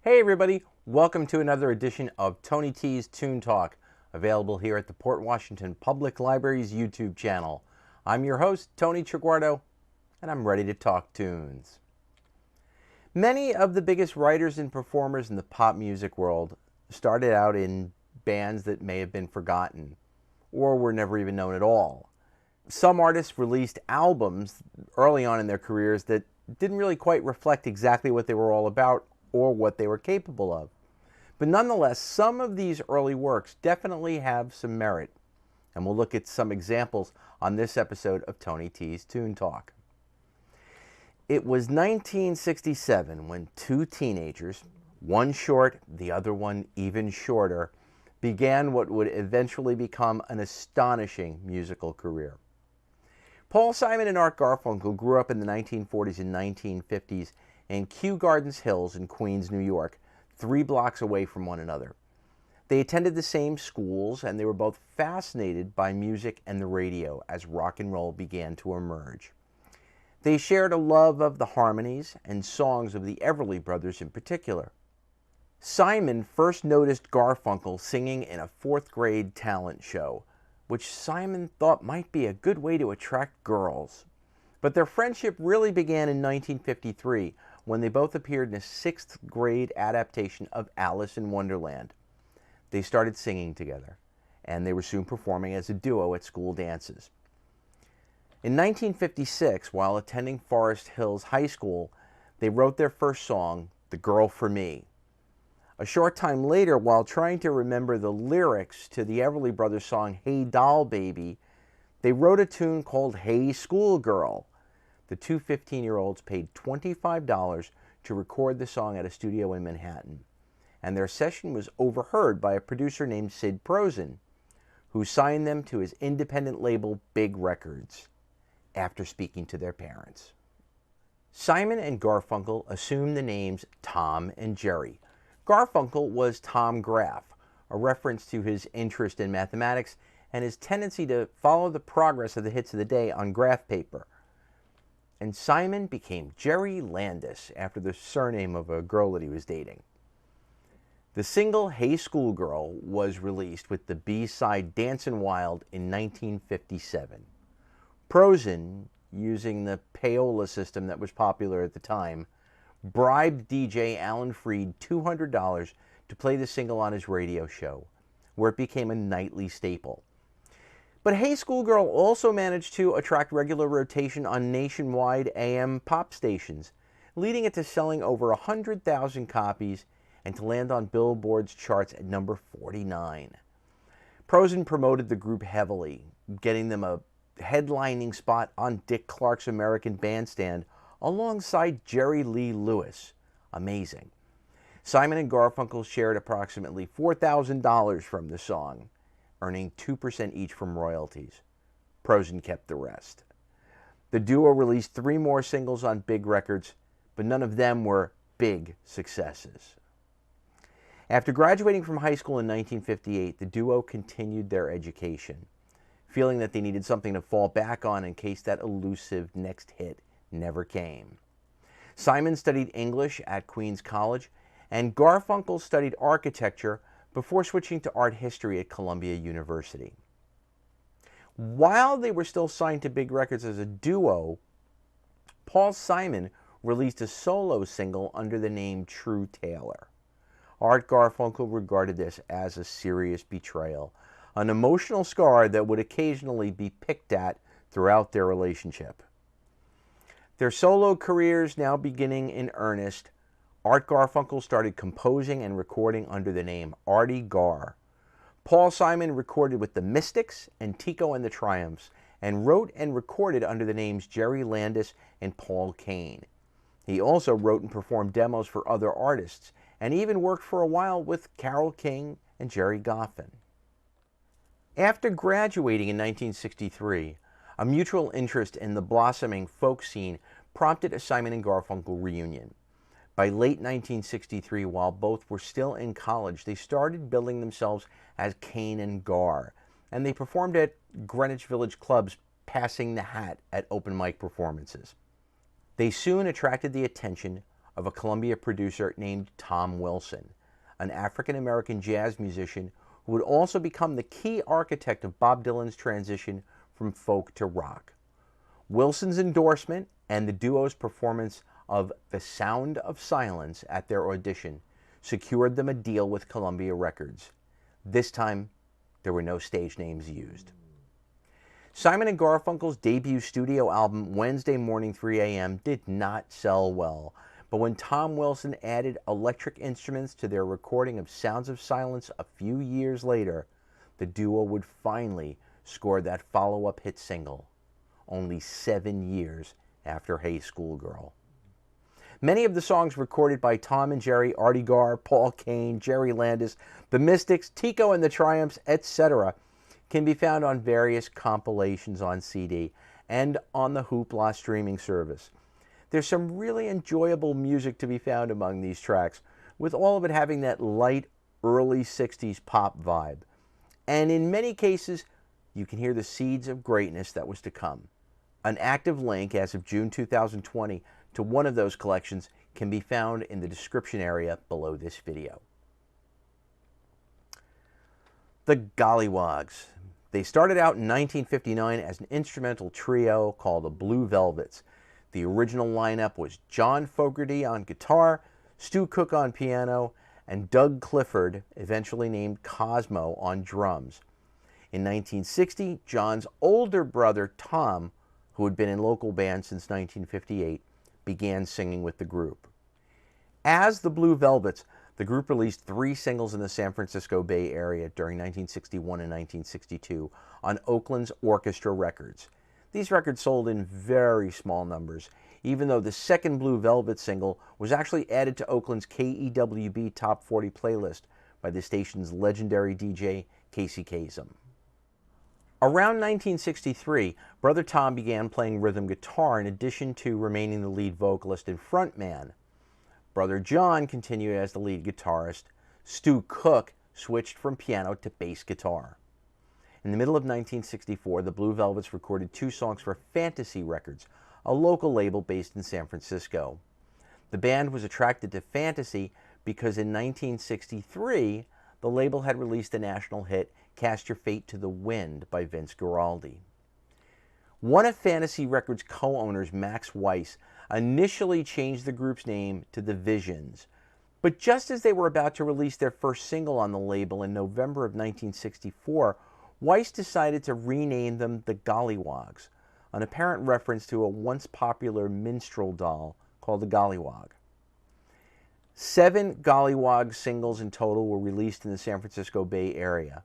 Hey everybody, welcome to another edition of Tony T's Toon Talk, available here at the Port Washington Public Library's YouTube channel. I'm your host, Tony Traguardo, and I'm ready to talk tunes. Many of the biggest writers and performers in the pop music world started out in bands that may have been forgotten, or were never even known at all. Some artists released albums early on in their careers that didn't really quite reflect exactly what they were all about or what they were capable of. But nonetheless, some of these early works definitely have some merit, and we'll look at some examples on this episode of Tony T's Toon Talk. It was 1967 when two teenagers, one short, the other one even shorter, began what would eventually become an astonishing musical career. Paul Simon and Art Garfunkel grew up in the 1940s and 1950s in Kew Gardens Hills in Queens, New York, 3 blocks away from one another. They attended the same schools, and they were both fascinated by music and the radio as rock and roll began to emerge. They shared a love of the harmonies and songs of the Everly Brothers in particular. Simon first noticed Garfunkel singing in a 4th grade talent show, which Simon thought might be a good way to attract girls. But their friendship really began in 1953 when they both appeared in a 6th grade adaptation of Alice in Wonderland. They started singing together, and they were soon performing as a duo at school dances. In 1956, while attending Forest Hills High School, they wrote their first song, "The Girl for Me." A short time later, while trying to remember the lyrics to the Everly Brothers song "Hey Doll Baby," they wrote a tune called "Hey Schoolgirl." The two 15-year-olds paid $25 to record the song at a studio in Manhattan, and their session was overheard by a producer named Sid Prosen, who signed them to his independent label Big Records after speaking to their parents. Simon and Garfunkel assumed the names Tom and Jerry. Garfunkel was Tom Graff, a reference to his interest in mathematics and his tendency to follow the progress of the hits of the day on graph paper. And Simon became Jerry Landis after the surname of a girl that he was dating. The single "Hey Schoolgirl" was released with the B-side "Dancin' Wild" in 1957. Prosen, using the payola system that was popular at the time, bribed DJ Alan Freed $200 to play the single on his radio show, where it became a nightly staple. But "Hey Schoolgirl" also managed to attract regular rotation on nationwide AM pop stations, leading it to selling over 100,000 copies and to land on Billboard's charts at number 49. Prosen promoted the group heavily, getting them a headlining spot on Dick Clark's American Bandstand alongside Jerry Lee Lewis. Amazing. Simon and Garfunkel shared approximately $4,000 from the song, earning 2% each from royalties. Prosen kept the rest. The duo released 3 more singles on Big Records, but none of them were big successes. After graduating from high school in 1958, the duo continued their education, feeling that they needed something to fall back on in case that elusive next hit never came. Simon studied English at Queens College, and Garfunkel studied architecture before switching to art history at Columbia University. While they were still signed to Big Records as a duo, Paul Simon released a solo single under the name True Taylor. Art Garfunkel regarded this as a serious betrayal, an emotional scar that would occasionally be picked at throughout their relationship. Their solo careers now beginning in earnest, Art Garfunkel started composing and recording under the name Artie Gar. Paul Simon recorded with the Mystics and Tico and the Triumphs, and wrote and recorded under the names Jerry Landis and Paul Kane. He also wrote and performed demos for other artists, and even worked for a while with Carole King and Jerry Goffin. After graduating in 1963, a mutual interest in the blossoming folk scene prompted a Simon and Garfunkel reunion. By late 1963, while both were still in college, they started billing themselves as Kane and Gar, and they performed at Greenwich Village clubs, passing the hat at open mic performances. They soon attracted the attention of a Columbia producer named Tom Wilson, an African-American jazz musician who would also become the key architect of Bob Dylan's transition from folk to rock. Wilson's endorsement and the duo's performance of The Sound of Silence at their audition secured them a deal with Columbia Records. This time, there were no stage names used. Simon & Garfunkel's debut studio album, Wednesday Morning 3 a.m., did not sell well, but when Tom Wilson added electric instruments to their recording of Sounds of Silence a few years later, the duo would finally score that follow-up hit single, only 7 years after Hey Schoolgirl. Many of the songs recorded by Tom and Jerry, Artie Garr, Paul Kane, Jerry Landis, The Mystics, Tico and the Triumphs, etc., can be found on various compilations on CD and on the HOOPLA streaming service. There's some really enjoyable music to be found among these tracks, with all of it having that light, early 60s pop vibe. And in many cases, you can hear the seeds of greatness that was to come. An active link as of June 2020 to one of those collections can be found in the description area below this video. The Golliwogs. They started out in 1959 as an instrumental trio called the Blue Velvets. The original lineup was John Fogerty on guitar, Stu Cook on piano, and Doug Clifford, eventually named Cosmo, on drums. In 1960, John's older brother Tom, who had been in local bands since 1958, began singing with the group. As the Blue Velvets, the group released 3 singles in the San Francisco Bay Area during 1961 and 1962 on Oakland's Orchestra Records. These records sold in very small numbers, even though the second Blue Velvet single was actually added to Oakland's KEWB Top 40 playlist by the station's legendary DJ Casey Kasem. Around 1963, Brother Tom began playing rhythm guitar in addition to remaining the lead vocalist and frontman. Brother John continued as the lead guitarist. Stu Cook switched from piano to bass guitar. In the middle of 1964, the Blue Velvets recorded 2 songs for Fantasy Records, a local label based in San Francisco. The band was attracted to Fantasy because in 1963, the label had released the national hit Cast Your Fate to the Wind by Vince Guaraldi. One of Fantasy Records' co-owners, Max Weiss, initially changed the group's name to The Visions, but just as they were about to release their first single on the label in November of 1964, Weiss decided to rename them the Golliwogs, an apparent reference to a once popular minstrel doll called the Gollywog. 7 Gollywog singles in total were released in the San Francisco Bay Area.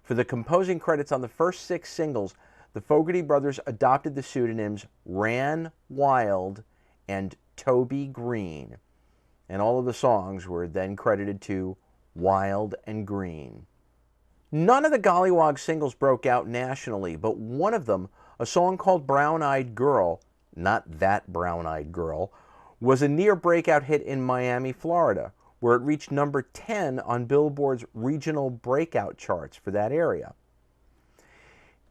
For the composing credits on the first 6 singles, the Fogerty brothers adopted the pseudonyms Ran Wild and Toby Green, and all of the songs were then credited to Wild and Green. None of the Gollywog singles broke out nationally, but one of them, a song called Brown Eyed Girl, not that Brown Eyed Girl, was a near breakout hit in Miami, Florida, where it reached number 10 on Billboard's regional breakout charts for that area.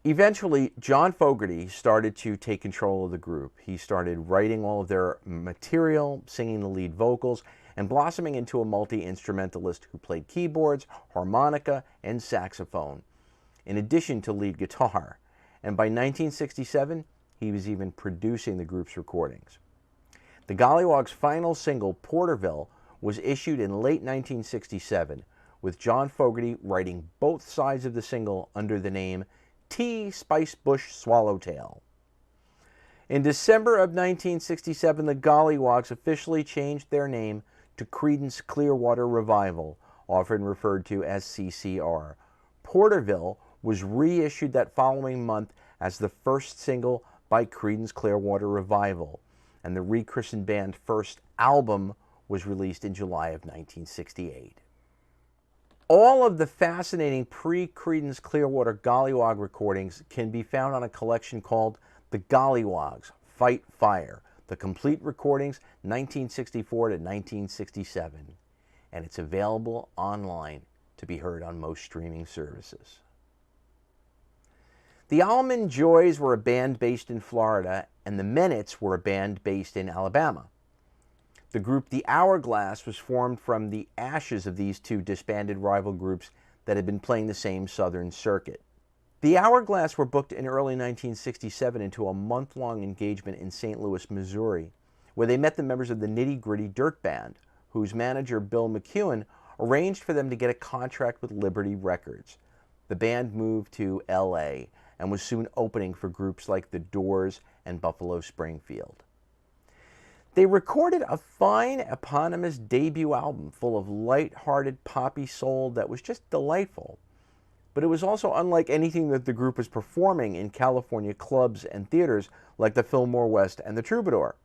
Eventually, John Fogerty started to take control of the group. He started writing all of their material, singing the lead vocals, and blossoming into a multi-instrumentalist who played keyboards, harmonica, and saxophone, in addition to lead guitar. And by 1967, he was even producing the group's recordings. The Golliwogs' final single, Porterville, was issued in late 1967, with John Fogerty writing both sides of the single under the name T. Spice Bush Swallowtail. In December of 1967, the Golliwogs officially changed their name to Creedence Clearwater Revival, often referred to as CCR. Porterville was reissued that following month as the first single by Creedence Clearwater Revival, and the rechristened band's first album was released in July of 1968. All of the fascinating pre-Creedence Clearwater Gollywog recordings can be found on a collection called The Golliwogs Fight Fire, the complete recordings 1964 to 1967, and it's available online to be heard on most streaming services. The Almond Joys were a band based in Florida, and the Menets were a band based in Alabama. The group The Hourglass was formed from the ashes of these two disbanded rival groups that had been playing the same southern circuit. The Hourglass were booked in early 1967 into a month-long engagement in St. Louis, Missouri, where they met the members of the Nitty Gritty Dirt Band, whose manager, Bill McEwen, arranged for them to get a contract with Liberty Records. The band moved to L.A. and was soon opening for groups like The Doors and Buffalo Springfield. They recorded a fine eponymous debut album full of light-hearted poppy soul that was just delightful. But it was also unlike anything that the group was performing in California clubs and theaters like the Fillmore West and the Troubadour.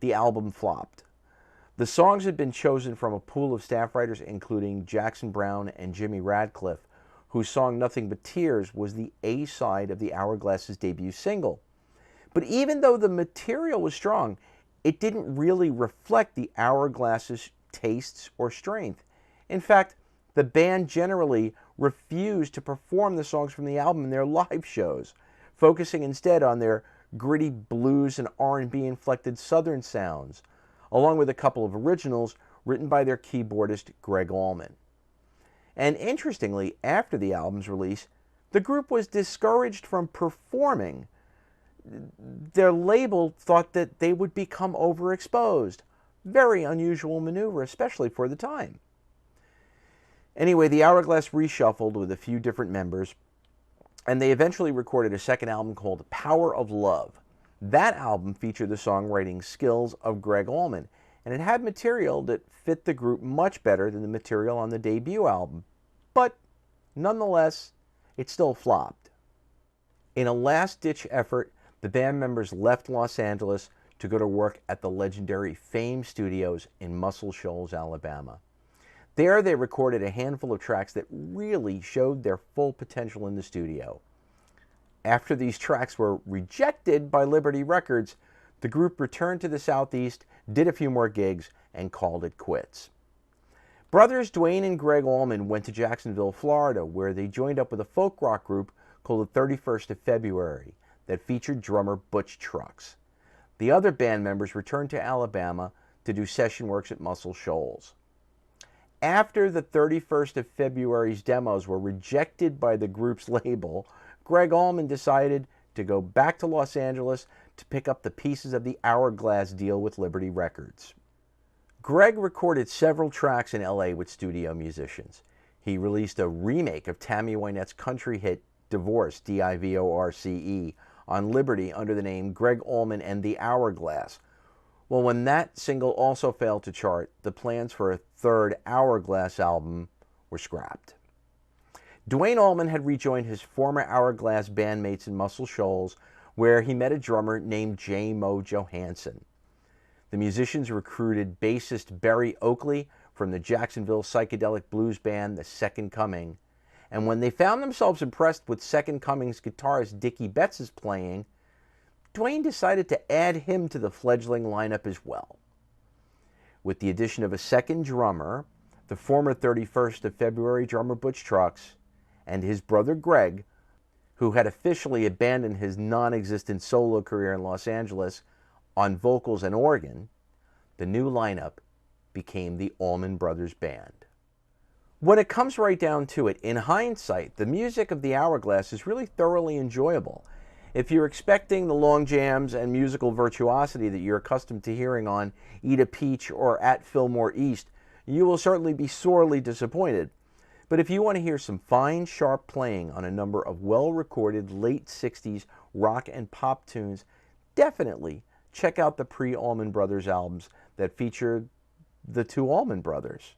The album flopped. The songs had been chosen from a pool of staff writers including Jackson Browne and Jimmy Radcliffe, whose song Nothing But Tears was the A-side of the Hourglass's debut single. But even though the material was strong, it didn't really reflect the Hourglass's tastes or strength. In fact, the band generally refused to perform the songs from the album in their live shows, focusing instead on their gritty blues and R&B inflected southern sounds, along with a couple of originals written by their keyboardist Gregg Allman. And interestingly, after the album's release, the group was discouraged from performing. Their label thought that they would become overexposed. Very unusual maneuver, especially for the time. Anyway, the Hourglass reshuffled with a few different members, and they eventually recorded a second album called Power of Love. That album featured the songwriting skills of Gregg Allman, and it had material that fit the group much better than the material on the debut album. But nonetheless, it still flopped. In a last-ditch effort, the band members left Los Angeles to go to work at the legendary Fame Studios in Muscle Shoals, Alabama. There they recorded a handful of tracks that really showed their full potential in the studio. After these tracks were rejected by Liberty Records, the group returned to the Southeast, did a few more gigs, and called it quits. Brothers Duane and Gregg Allman went to Jacksonville, Florida, where they joined up with a folk rock group called the 31st of February that featured drummer Butch Trucks. The other band members returned to Alabama to do session works at Muscle Shoals. After the 31st of February's demos were rejected by the group's label, Gregg Allman decided to go back to Los Angeles to pick up the pieces of the Hourglass deal with Liberty Records. Gregg recorded several tracks in LA with studio musicians. He released a remake of Tammy Wynette's country hit Divorce, D-I-V-O-R-C-E, on Liberty under the name Gregg Allman and the Hourglass. Well, when that single also failed to chart, the plans for a third Hourglass album were scrapped. Duane Allman had rejoined his former Hourglass bandmates in Muscle Shoals, where he met a drummer named J. Mo Johansson. The musicians recruited bassist Berry Oakley from the Jacksonville psychedelic blues band The Second Coming, and when they found themselves impressed with Second Coming's guitarist Dickie Betts' playing, Duane decided to add him to the fledgling lineup as well. With the addition of a second drummer, the former 31st of February drummer Butch Trucks, and his brother Gregg, who had officially abandoned his non-existent solo career in Los Angeles on vocals and organ, the new lineup became the Allman Brothers Band. When it comes right down to it, in hindsight, the music of the Hourglass is really thoroughly enjoyable. If you're expecting the long jams and musical virtuosity that you're accustomed to hearing on Eat a Peach or At Fillmore East, you will certainly be sorely disappointed. But if you want to hear some fine, sharp playing on a number of well-recorded late 60s rock and pop tunes, definitely check out the pre-Allman Brothers albums that featured the two Allman Brothers.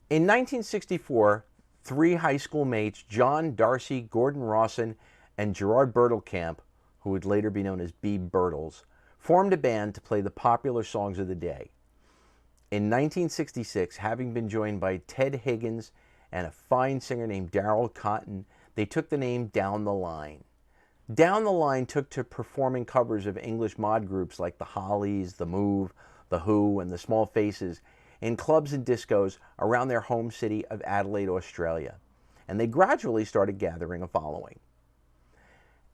In 1964, three high school mates, John, Darcy, Gordon Rawson, and Gerard Bertelkamp, who would later be known as Beeb Birtles, formed a band to play the popular songs of the day. In 1966, having been joined by Ted Higgins and a fine singer named Darryl Cotton, they took the name Down the Line. Down the Line took to performing covers of English mod groups like the Hollies, the Move, the Who, and the Small Faces in clubs and discos around their home city of Adelaide, Australia, and they gradually started gathering a following.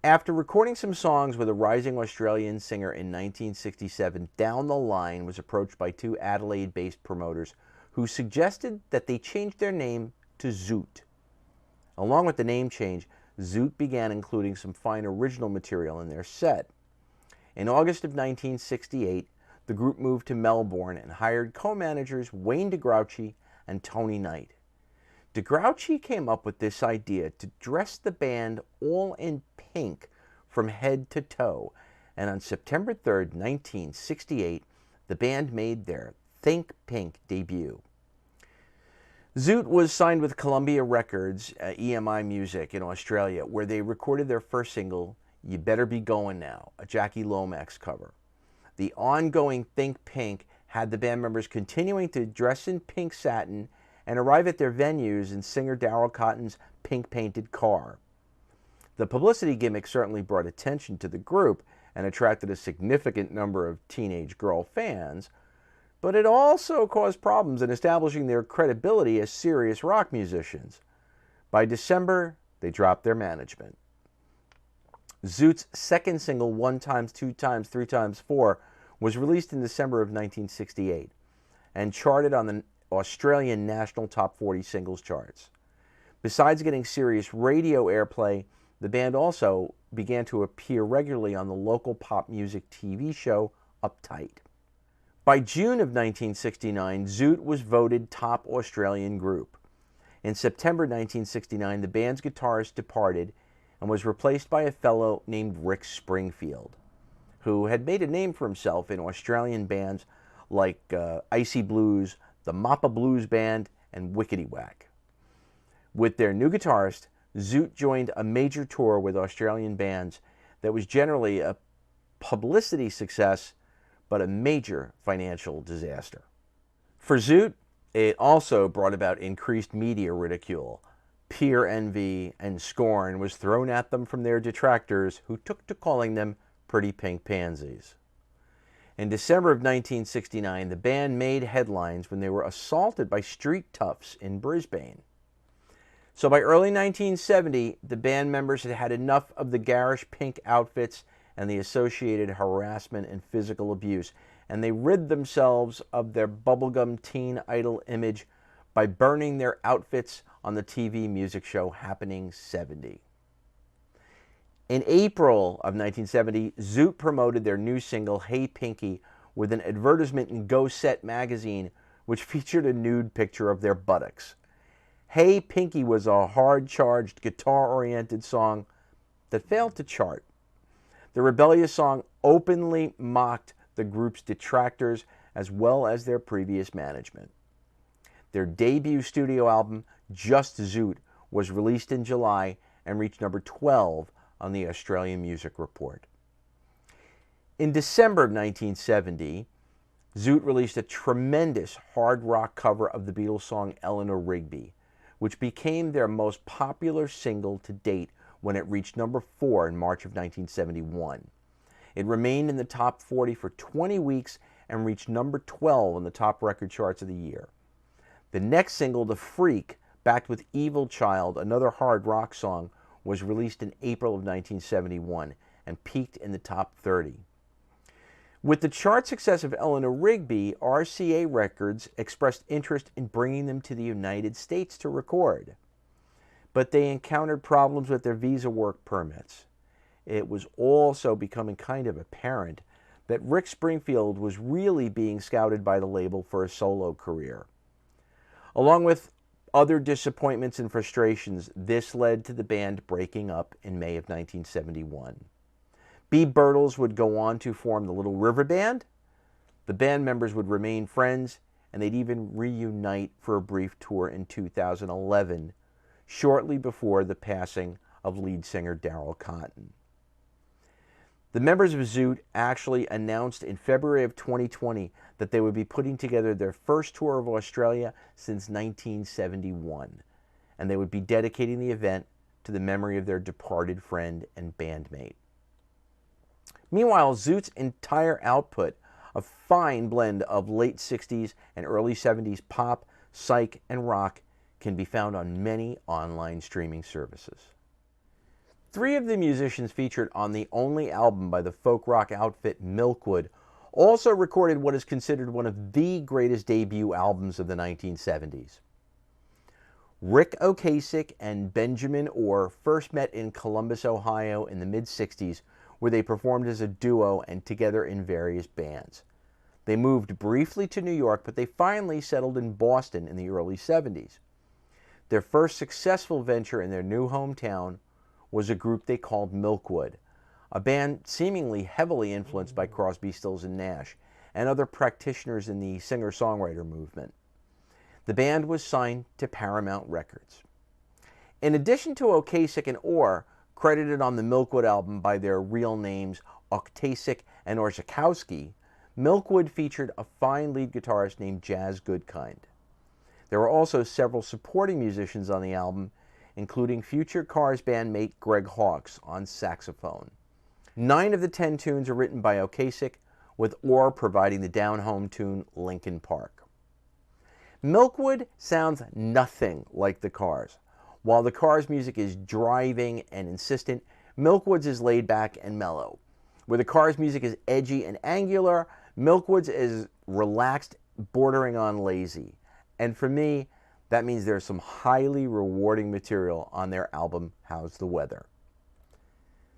After recording some songs with a rising Australian singer in 1967, Down the Line was approached by two Adelaide-based promoters who suggested that they change their name to Zoot. Along with the name change, Zoot began including some fine original material in their set. In August of 1968, the group moved to Melbourne and hired co-managers Wayne DeGrouchy and Tony Knight. DeGrouchy came up with this idea to dress the band all in pink from head to toe, and on September 3rd, 1968, the band made their Think Pink debut. Zoot was signed with Columbia Records, EMI Music in Australia, where they recorded their first single, You Better Be Going Now, a Jackie Lomax cover. The ongoing Think Pink had the band members continuing to dress in pink satin and arrive at their venues in singer Darrell Cotton's pink-painted car. The publicity gimmick certainly brought attention to the group and attracted a significant number of teenage girl fans, but it also caused problems in establishing their credibility as serious rock musicians. By December, they dropped their management. Zoot's second single, One Times, Two Times, Three Times, Four, was released in December of 1968 and charted on the Australian National Top 40 Singles charts. Besides getting serious radio airplay, the band also began to appear regularly on the local pop music TV show Uptight. By June of 1969, Zoot was voted top Australian group. In September 1969, the band's guitarist departed and was replaced by a fellow named Rick Springfield, who had made a name for himself in Australian bands like Icy Blues, the Mappa Blues Band, and Wickety Whack. With their new guitarist, Zoot joined a major tour with Australian bands that was generally a publicity success, but a major financial disaster. For Zoot, it also brought about increased media ridicule. Peer envy and scorn was thrown at them from their detractors, who took to calling them pretty pink pansies. In December of 1969, the band made headlines when they were assaulted by street toughs in Brisbane. So by early 1970, the band members had had enough of the garish pink outfits and the associated harassment and physical abuse, and they rid themselves of their bubblegum teen idol image by burning their outfits on the TV music show Happening 70. In April of 1970, Zoot promoted their new single, Hey Pinky, with an advertisement in Go Set magazine, which featured a nude picture of their buttocks. Hey Pinky was a hard-charged, guitar-oriented song that failed to chart. The rebellious song openly mocked the group's detractors as well as their previous management. Their debut studio album, Just Zoot, was released in July and reached number 12 on the Australian Music Report. In December of 1970, Zoot released a tremendous hard rock cover of the Beatles song Eleanor Rigby, which became their most popular single to date when it reached number 4 in March of 1971. It remained in the top 40 for 20 weeks and reached number 12 on the top record charts of the year. The next single, The Freak, backed with Evil Child, another hard rock song, was released in April of 1971 and peaked in the top 30. With the chart success of Eleanor Rigby, RCA Records expressed interest in bringing them to the United States to record. But they encountered problems with their visa work permits. It was also becoming kind of apparent that Rick Springfield was really being scouted by the label for a solo career. Along with other disappointments and frustrations, this led to the band breaking up in May of 1971. Bea Birtles would go on to form the Little River Band. The band members would remain friends, and they'd even reunite for a brief tour in 2011, shortly before the passing of lead singer Darrell Cotton. The members of Zoot actually announced in February of 2020 that they would be putting together their first tour of Australia since 1971, and they would be dedicating the event to the memory of their departed friend and bandmate. Meanwhile, Zoot's entire output, a fine blend of late 60s and early 70s pop, psych, and rock, can be found on many online streaming services. Three of the musicians featured on the only album by the folk rock outfit Milkwood also recorded what is considered one of the greatest debut albums of the 1970s. Rick Ocasek and Benjamin Orr first met in Columbus, Ohio in the mid-60s, where they performed as a duo and together in various bands. They moved briefly to New York, but they finally settled in Boston in the early 70s. Their first successful venture in their new hometown was a group they called Milkwood, a band seemingly heavily influenced by Crosby, Stills and Nash and other practitioners in the singer-songwriter movement. The band was signed to Paramount Records. In addition to Ocasek and Orr, credited on the Milkwood album by their real names Ocasek and Orzechowski, Milkwood featured a fine lead guitarist named Jazz Goodkind. There were also several supporting musicians on the album, including future Cars bandmate Greg Hawkes on saxophone. 9 of the 10 tunes are written by Ocasek, with Orr providing the down-home tune Lincoln Park. Milkwood sounds nothing like the Cars. While the Cars' music is driving and insistent, Milkwood's is laid back and mellow. Where the Cars' music is edgy and angular, Milkwood's is relaxed, bordering on lazy. And for me, that means there's some highly rewarding material on their album, How's the Weather?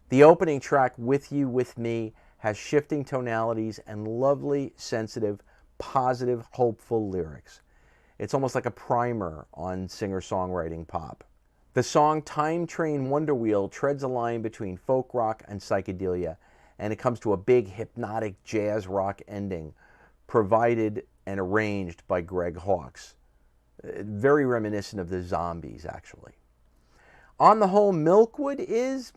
The opening track, With You, With Me, has shifting tonalities and lovely, sensitive, positive, hopeful lyrics. It's almost like a primer on singer-songwriting pop. The song Time Train Wonder Wheel treads a line between folk rock and psychedelia, and it comes to a big hypnotic jazz rock ending, provided and arranged by Greg Hawkes. Very reminiscent of the Zombies, actually. On the whole, Milkwood is,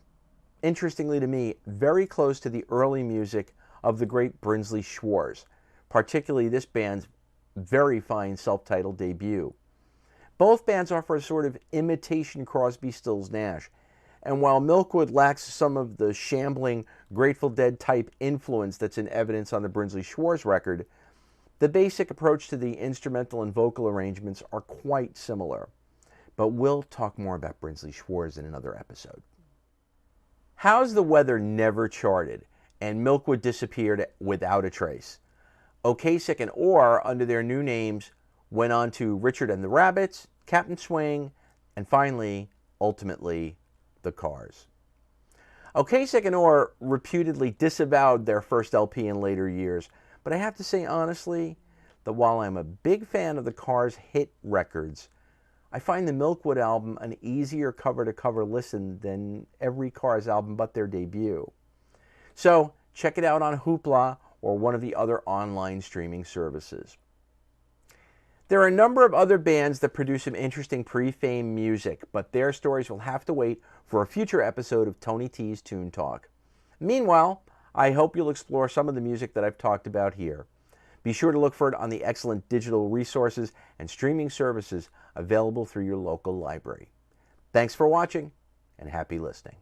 interestingly to me, very close to the early music of the great Brinsley Schwarz, particularly this band's very fine self-titled debut. Both bands offer a sort of imitation Crosby, Stills, Nash, and while Milkwood lacks some of the shambling Grateful Dead type influence that's in evidence on the Brinsley Schwarz record, the basic approach to the instrumental and vocal arrangements are quite similar. But we'll talk more about Brinsley Schwarz in another episode. How's the Weather never charted, and Milkwood disappeared without a trace. Ocasek and Orr, under their new names, went on to Richard and the Rabbits, Captain Swing, and finally, ultimately, the Cars. Ocasek and Orr reputedly disavowed their first LP in later years, but I have to say honestly that while I'm a big fan of the Cars' hit records, I find the Milkwood album an easier cover-to-cover listen than every Cars album but their debut. So check it out on HOOPLA or one of the other online streaming services. There are a number of other bands that produce some interesting pre-fame music, but their stories will have to wait for a future episode of Tony T's Toon Talk. Meanwhile, I hope you'll explore some of the music that I've talked about here. Be sure to look for it on the excellent digital resources and streaming services available through your local library. Thanks for watching, and happy listening.